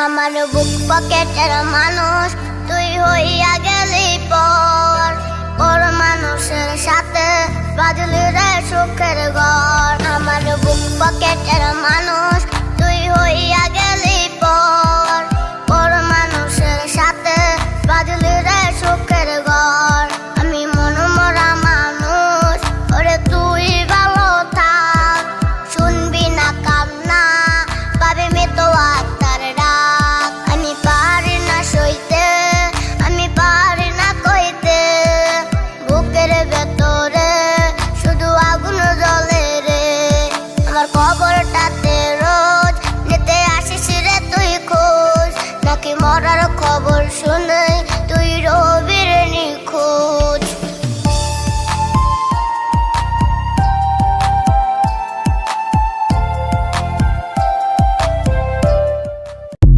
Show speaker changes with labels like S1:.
S1: আমার বুক পকেটের মানুষ তুই হইয়া গেলি পর, পর মানুষের সাথে বাজলি রে সুখের ঘর। আমার বুক পকেটের মানুষ তুই হইয়া গেলি পর, পর মানুষের সাথে বাজলি রে সুখের ঘর। আমি মনমরা মানুষ, ওরে তুই ভালো থাক, শুনবি না কান্না পাবি মৃত আত্মার ডাক। আমি পারি না সইতে, আমি পারি না কইতে, বুকের ভেতরে শুধু আগুন জ্বলে রে। আমার খবরটাতে রোজ নিতে আসিস রে তুই খোঁজ, নাকি মরার খবর শুনে